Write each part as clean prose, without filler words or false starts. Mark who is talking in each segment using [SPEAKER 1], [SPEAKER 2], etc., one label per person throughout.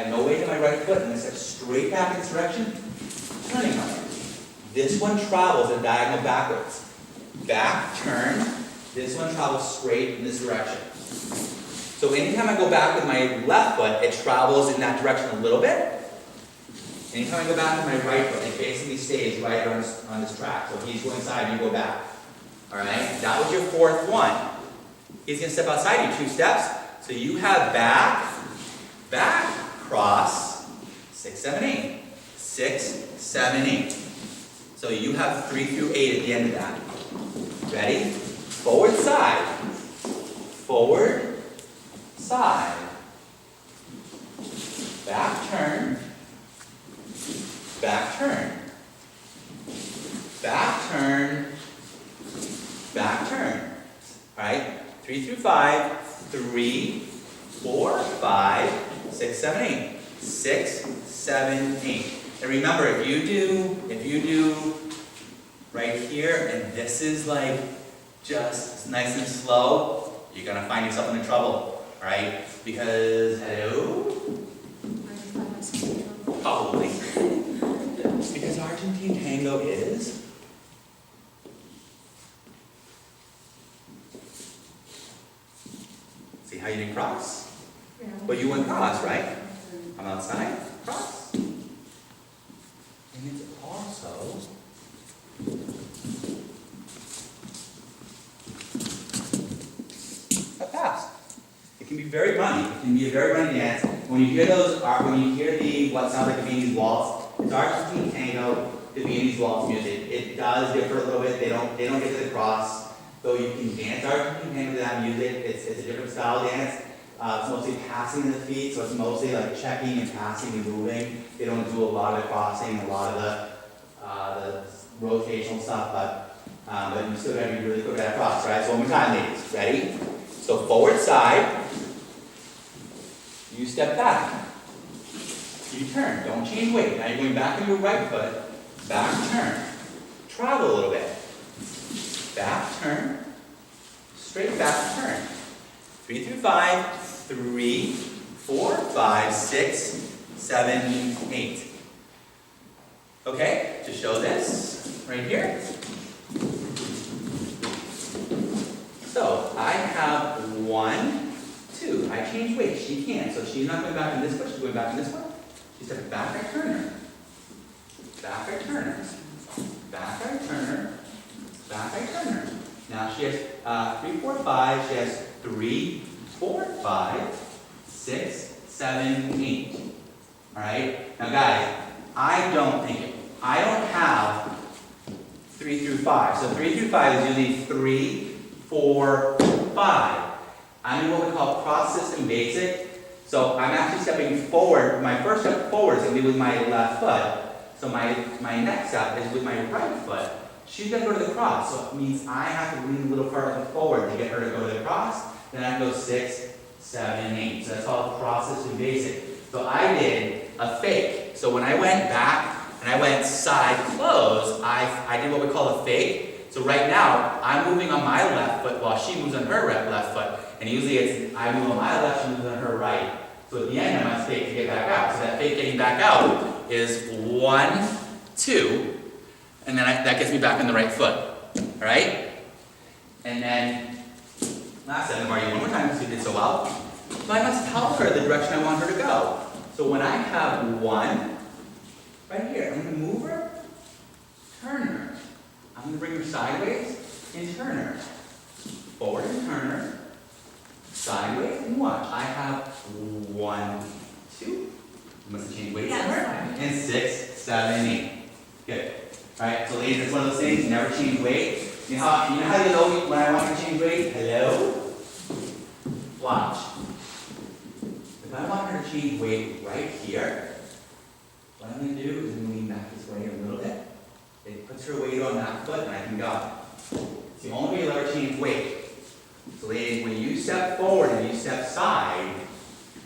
[SPEAKER 1] have no weight in my right foot, and I step straight back in this direction, turning on it. This one travels a diagonal backwards. Back, turn. This one travels straight in this direction. So anytime I go back with my left foot, it travels in that direction a little bit. Anytime I go back with my right foot, it basically stays right on this track. So he's going side, you go back. All right? That was your fourth one. He's going to step outside you 2 steps. So you have back, back, cross, 6, 7, 8. 6, 7, 8. So you have 3 through 8 at the end of that. Ready? Forward, side. Forward, side. Back, turn. Back, turn. Back, turn. Back, turn. All right? 3 through 5. 3, 4, 5, 6, 7, 8. 6, 7, 8. And remember, if you do right here, and this is like just nice and slow, you're gonna find yourself in trouble, all right? Because, hello? Probably. Because Argentine Tango is see how you didn't cross? Yeah. But you went cross, right? I'm outside, cross. And it's also a fast. It can be very runny. It can be a very runny dance. When you hear the what sounds like the Viennese waltz, it's Argentine Tango, the Viennese waltz music. It does differ a little bit. They don't get to the cross. Though you can dance Argentine Tango to that music, it's a different style dance. It's mostly passing the feet, so it's mostly like checking and passing and moving. They don't do a lot of the crossing, a lot of the rotational stuff, but you still gotta be really quick at that cross, right? So one more time, ladies. Ready? So forward side, you step back. You turn, don't change weight. Now you're going back on your right foot, back, turn. Travel a little bit. Back, turn, straight back, turn. 3 through 5, 3, 4, 5, 6, 7, 8. Okay, to show this, right here. So, I have 1, 2. I change weight, she can't. So she's not going back in this foot, she's going back in this one. She's stepping back, I turn her. Back, I turn her. Back, I turn her. Back, I turn her. Now she has 3, 4, 5. She has 3, 4, 5, 6, 7, 8. All right. Now, guys, I don't have 3 through 5. So 3 through 5 is usually 3, 4, 5. I'm in what we call cross system basic. So I'm actually stepping forward. My first step forward is going to be with my left foot. So my next step is with my right foot. She's going to go to the cross, so it means I have to lean a little further forward to get her to go to the cross. Then I go 6, 7, 8. So that's all cross system basic. So I did a fake. So when I went back and I went side close, I did what we call a fake. So right now, I'm moving on my left foot while she moves on her left foot. And usually it's I move on my left, she moves on her right. So at the end, I must fake to get back out. So that fake getting back out is 1, 2. And then that gets me back on the right foot, all right? And then, last time, I'll one more time because you did so well. So I must tell her the direction I want her to go. So when I have 1, right here, I'm going to move her, turn her. I'm going to bring her sideways and turn her. Forward and turn her, sideways and watch. I have 1, 2. You must have changed weight somewhere. And 6, 7, 8. Good. Alright, so ladies, it's one of those things, you never change weight. You know how you know when I want to change weight? Hello? Watch. If I want her to change weight right here, what I'm going to do is I'm going to lean back this way a little bit. It puts her weight on that foot and I can go. It's the only way you'll ever change weight. So ladies, when you step forward and you step side,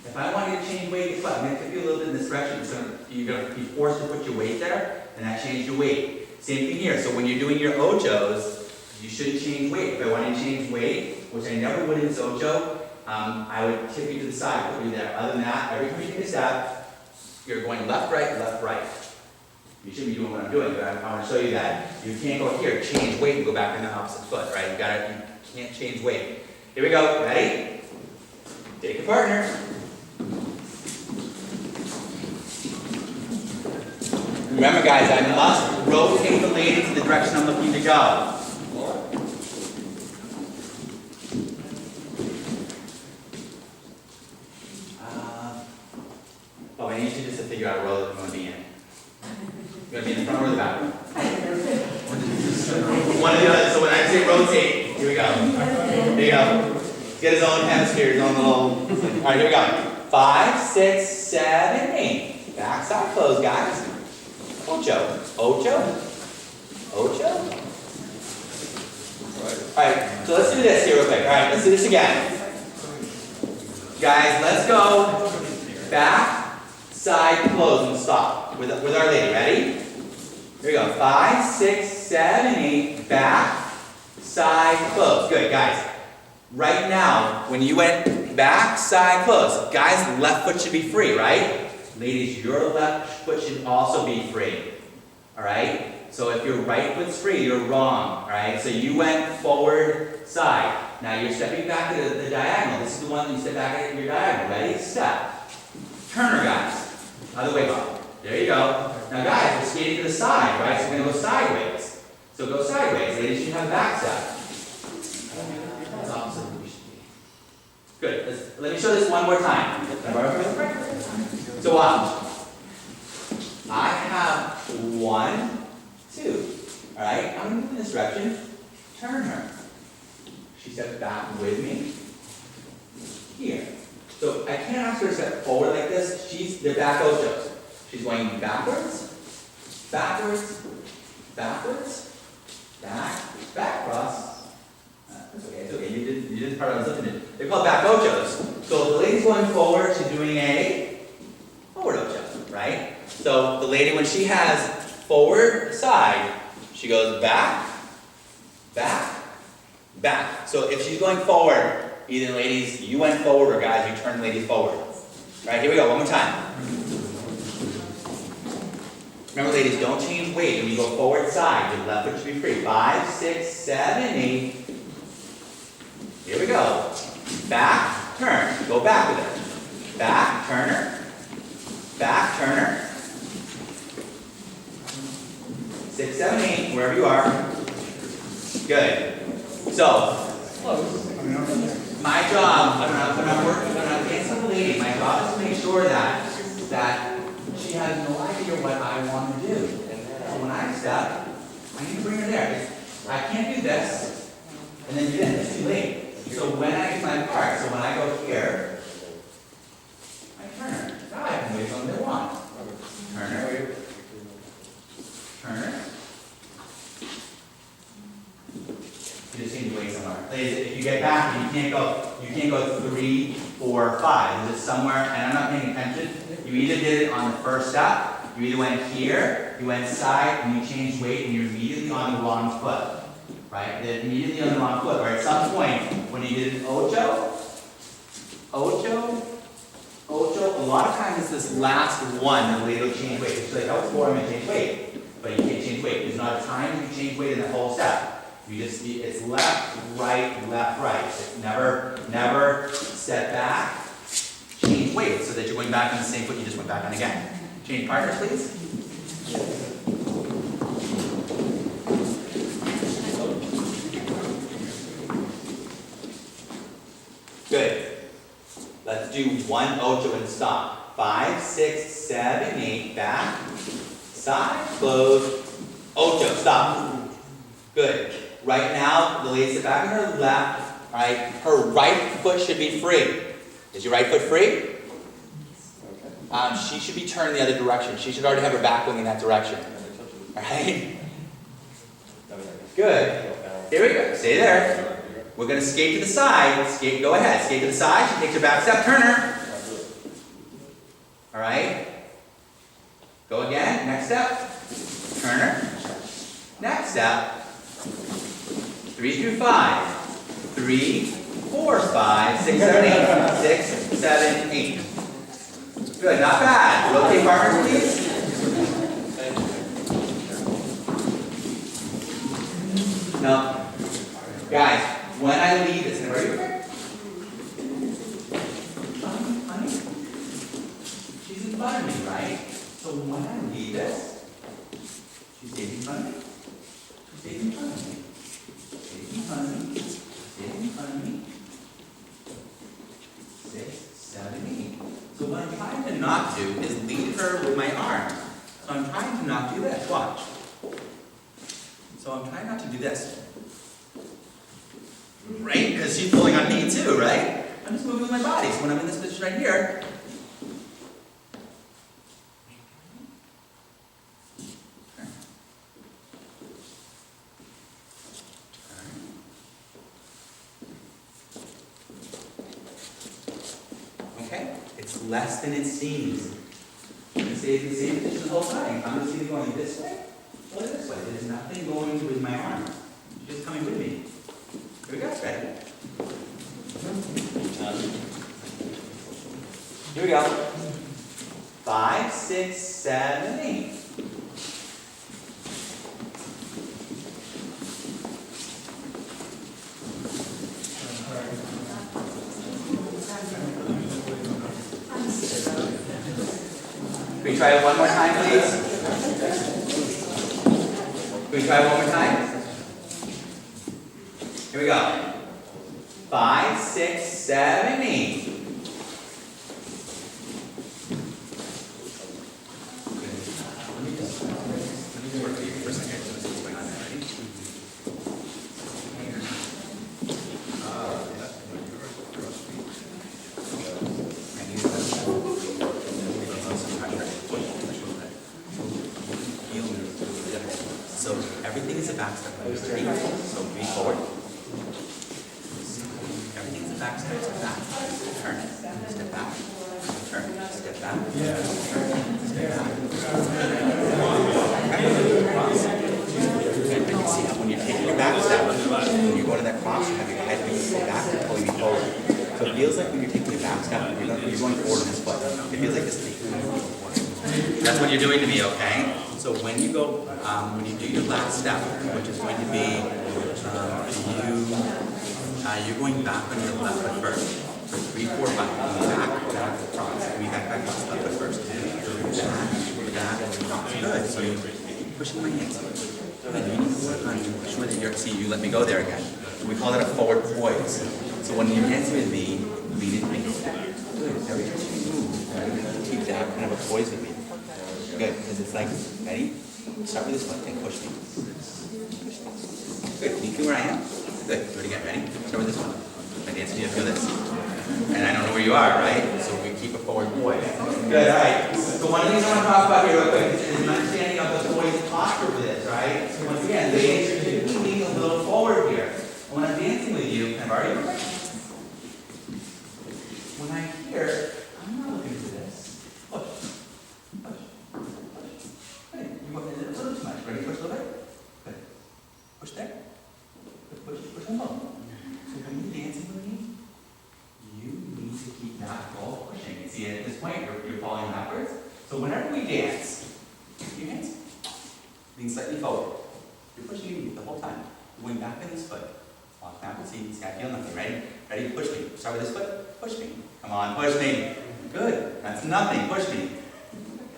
[SPEAKER 1] if I want you to change weight, guess what? I'm going to tip you a little bit in this direction. So you're going to be forced to put your weight there, and that changed your weight. Same thing here. So when you're doing your ochos, you shouldn't change weight. If I want you to change weight, which I never would in this ocho, I would tip you to the side, put you there. Other than that, every time you take a step, You're going left, right, left, right. You shouldn't be doing what I'm doing, but I want to show you that. You can't go here, change weight, and go back in the opposite foot, right? You can't change weight. Here we go, ready? Take a partner. Remember guys, I must rotate the lady to the direction I'm looking to go. I need you just to figure out a row that you want to be in. You want to be in the front or the back? One or the other. So when I say rotate, here we go. There you go. Let's get his own hemisphere, his own little. All right, here we go. 5, 6, 7, 8. Backside close, guys. Ocho. Ocho. Ocho. All right, so let's do this here real quick. All right, let's do this again. Guys, let's go back. Side, close, and stop with our lady. Ready? Here we go. 5, 6, 7, 8. Back, side, close. Good, guys. Right now, when you went back, side, close, guys, left foot should be free, right? Ladies, your left foot should also be free. All right? So if your right foot's free, you're wrong. All right? So you went forward, side. Now you're stepping back to the diagonal. This is the one that you step back at your diagonal. Ready? Step. Turner, guys. Other way up. There you go. Now guys, we're skating to the side, right? So we're going to go sideways. So go sideways. Ladies, you have a back step. That's opposite of what we should be. Good. Let me show this one more time. So watch. I have 1, 2. Alright? I'm going to move in this direction. Turn her. She steps back with me. Here. So I can't ask her to step forward like this. They're back ochos. She's going backwards, backwards, backwards, back cross. That's okay, it's okay. You did the part I was looking at. They're called back ochos. So if the lady's going forward, she's doing a forward ocho, right? So the lady, when she has forward side, she goes back, back, back. So if she's going forward, either ladies, you went forward, or guys, you turn ladies forward. All right, here we go, one more time. Remember ladies, don't change weight. When you go forward side, your left foot should be free. 5, 6, 7, 8. Here we go. Back, turn. Go back with it. Back, turner. Back, turner. 6, 7, 8, wherever you are. Good. So, my job, when I'm dancing the lady, my job is to make sure that she has no idea what I want to do. So when I step, I need to bring her there. I can't do this, and then do this. It's too late. So when I do my part, so when I go here, I turn her. Now I can wait on the one. Turn her. Turn her. You just need to wait somewhere. Ladies, if you get back, you can't go 3, 4, 5. Is it somewhere? And I'm not paying attention. You either did it on the first step, you either went here, you went side, and you changed weight, and you're immediately on the wrong foot. Right? They're immediately on the wrong foot. Or at some point, when you did an ocho, a lot of times it's this last one that the lady will change weight. She's like, that was 4, I'm going to change weight. But you can't change weight. There's not a time you can change weight in the whole step. It's left, right. It's never step back, change weight so that you're going back on the same foot you just went back on again. Change partners, please. Good. Let's do 1 ocho and stop. 5, 6, 7, 8, back, side, close, ocho, stop. Good. Right now, the lady sit back on her left, right? Her right foot should be free. Is your right foot free? She should be turned the other direction. She should already have her back wing in that direction. Alright? Good. Here we go. Stay there. We're going to skate to the side. Go ahead. Skate to the side. She takes her back step. Turn her. Alright? Go again. Next step. Turn her. Next step. 3 through 5. 3, 4, 5, 6, 7, 8. 6, 7, 8. Good, not bad. Rotate partners, please. Now, guys, when I lead this, and ready? Honey, she's in front of me, right? So when I lead this, she stays in front of me. She stays in front of me. Stays in front of me. Stays in front of me. 6, 7, 8. So what I'm trying to not do is lead her with my arm. So I'm trying to not do this. Watch. So I'm trying not to do this. Right? Because she's pulling on me too, right? I'm just moving with my body. So when I'm in this position right here, okay? It's less than it seems. I'm going to stay in the same position the whole time. I'm just either going this way or this way. There's nothing going with my arm. She's just coming with me. Here we go. Ready? Here we go. 5, 6, 7, 8. Can we try it one more time, please? Can we try it one more time? Here we go. 5, 6, 7, 8. So everything is a back step. So reach forward. Everything is a back step. So back. Turn. Step back. Turn. Step back. Turn. Step back. And you see how when you're taking your back step, when you go to that cross, you have your head moving back and pulling you forward. So it feels like when you're taking your back step, you're going forward on this foot. It feels like this thing. That's what you're doing to me, okay? So when you go, when you do your last step, which is going to be you're going back on your left foot first. So 3, 4, 5. Back, cross. Back, cross. Left foot first. Back, cross. Good. So you're pushing my hands. Good. You need to work on sure that you're. See, you let me go there again. We call that a forward poise. So when you're dancing with me, lean into me. Good. Every time you move, keep that kind of a poise with me. Good, because it's like, ready? Start with this one and push me. Good, can you feel where I am? Good, do it again, ready? Start with this one. My dance, you feel this. And I don't know where you are, right? So we keep a forward poise. Good, alright. So one of the things I want to talk about here real quick is an understanding of the poise posture for this, right? So once again, ladies, you're leaning a little forward here. And when I'm dancing with you, can I borrow you? When I'm here, I'm not looking for this. Push. A little too much. Ready? Push a little bit. Good. Push there. Good. Push one more. So when you're dancing with me, you need to keep that ball pushing. You see, at this point, you're falling backwards. So whenever we dance, you dance, lean slightly forward. You're pushing me the whole time. You're going back in this foot. Walk backwards. See, I feel nothing. Ready? Ready? Push me. Start with this foot. Push me. Come on, push me. Good. That's nothing. Push me.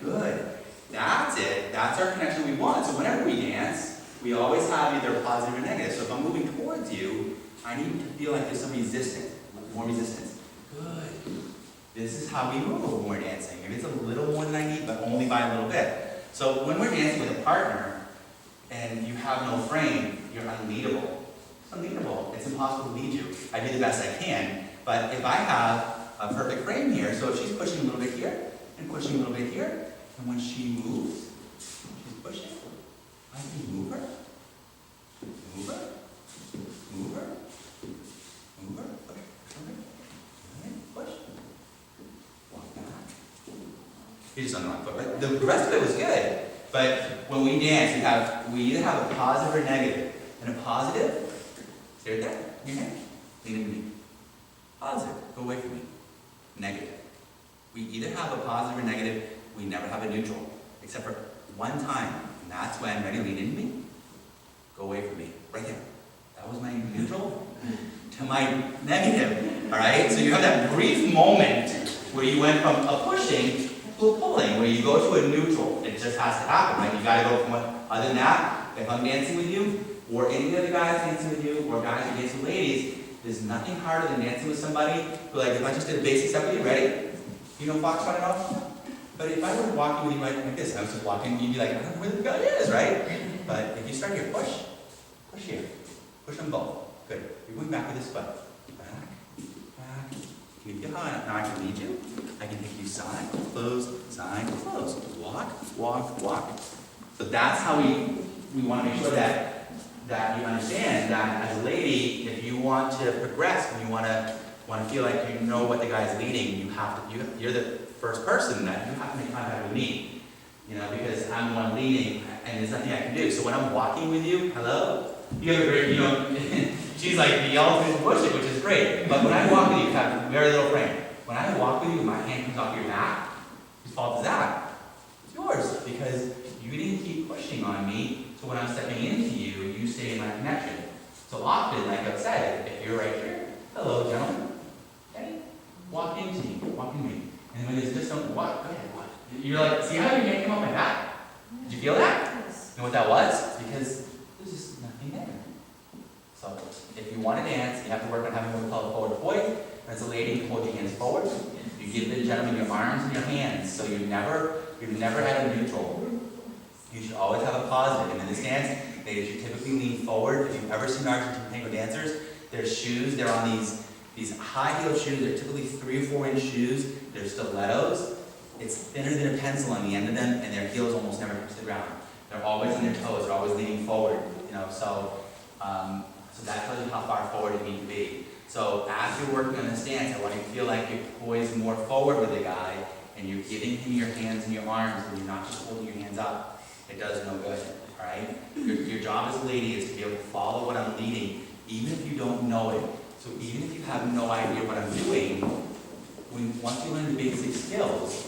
[SPEAKER 1] Good. That's it. That's our connection we want. So whenever we dance, we always have either positive or negative. So if I'm moving towards you, I need to feel like there's some resistance, more resistance. Good. This is how we move when we're dancing. Maybe it's a little more than I need, but only by a little bit. So when we're dancing with a partner and you have no frame, you're unleadable. It's unleadable. It's impossible to lead you. I do the best I can, but if I have a perfect frame here, so if she's pushing a little bit here and pushing a little bit here, and when she moves, she's pushing, I can move her, move her, move her, move her, push, walk back. You're just on the wrong foot, right? The rest of it was good, but when we dance, we either have a positive or negative. And a positive, stay right there, your hand, lean into me. Positive, go away from me. Negative. We either have a positive or negative, we never have a neutral, except for one time, and that's when, ready, lean into me, go away from me, right there. That was my neutral to my negative, all right? So you have that brief moment where you went from a pushing to a pulling, where you go to a neutral. It just has to happen, right? You gotta go from what, other than that, if I'm dancing with you, or any other guys dancing with you, or guys who dance with ladies, there's nothing harder than dancing with somebody who, like, if I just did a basic step with you, ready? You know foxtrot at all? But if I were walking with you like this, I was just walking, you'd be like, I don't know where the guy is, right? But if you start here, push here, push them both. Good. You're going back with this foot. Back. Keep your hand. Now I can lead you. I can take you side, close, walk. So that's how we want to make sure that you understand that as a lady, if you want to progress and you want to feel like you know what the guy is leading, you're the first person that you have to make contact with me. You know, because I'm the one leading and there's nothing I can do. So when I'm walking with you, hello? You have a great, she's like the ultimate pushing, which is great. But when I walk with you, you have a very little frame. When I walk with you, my hand comes off your back. Whose fault is that? It's yours, because you didn't keep pushing on me. So when I'm stepping into you, you stay in my connection. So often, like I've said, if you're right here, hello, gentlemen. Ready? Walk into me. And when there's just don't walk, go ahead, walk. You're like, see how your hand came off my back? Did you feel that?
[SPEAKER 2] Yes.
[SPEAKER 1] You know what that was? Because there's just nothing there. So if you want to dance, you have to work on having what we call a forward point. As a lady, you hold your hands forward. You give the gentleman your arms and your hands, so you've never had a neutral. You should always have a positive. And in this dance, they should typically lean forward. If you've ever seen Argentine Tango dancers, their shoes, they're on these high-heeled shoes. They're typically 3 or 4 inch shoes. They're stilettos. It's thinner than a pencil on the end of them, and their heels almost never touch the ground. They're always on their toes. They're always leaning forward. So that tells you how far forward you need to be. So as you're working on this dance, I want you to feel like you're poised more forward with the guy, and you're giving him your hands and your arms, and you're not just holding your hands up. It does no good, all right? Your job as a lady is to be able to follow what I'm leading, even if you don't know it. So even if you have no idea what I'm doing, once you learn the basic skills,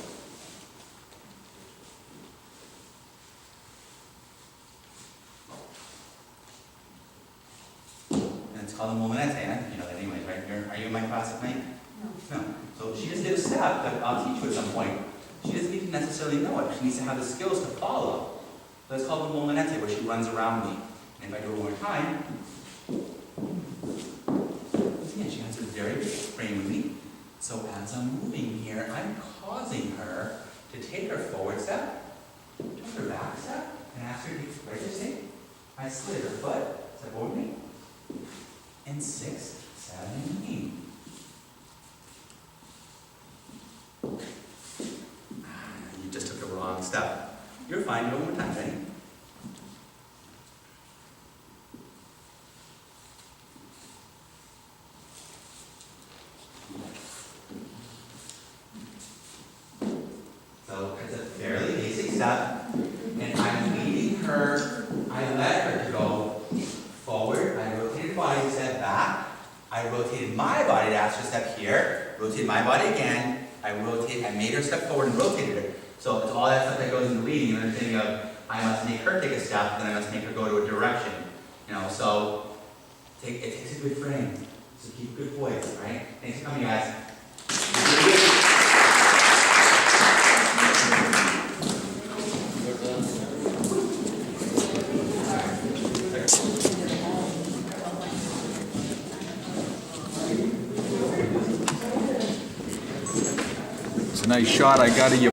[SPEAKER 1] and it's called a m2ts1, you know that anyways, right? Are you in my class at night? No. So she just did a step that I'll teach you at some point. She doesn't need to necessarily know it. She needs to have the skills to follow. So it's called the m2ts1, where she runs around me. And if I do it one more time, again, she has a very big frame with me. So as I'm moving here, I'm causing her to take her forward step, took her back step, and ask her to take right to stay. I slid her foot, step over me, and 6, 7, and 8. You just took a wrong step. You're fine, do it one more time, ready? So it's a fairly basic step, and I'm leading her, I let her to go forward, I rotated the body, step back, I rotated my body to ask her to step here, rotated my body again, I made her step forward and rotated her. So it's all that stuff that goes into leading, and understanding of, I must make her take a step, then I must make her go to a direction. So it takes a good frame. So keep a good poise, right? Thanks for coming, guys.
[SPEAKER 3] It's a nice shot I got of you.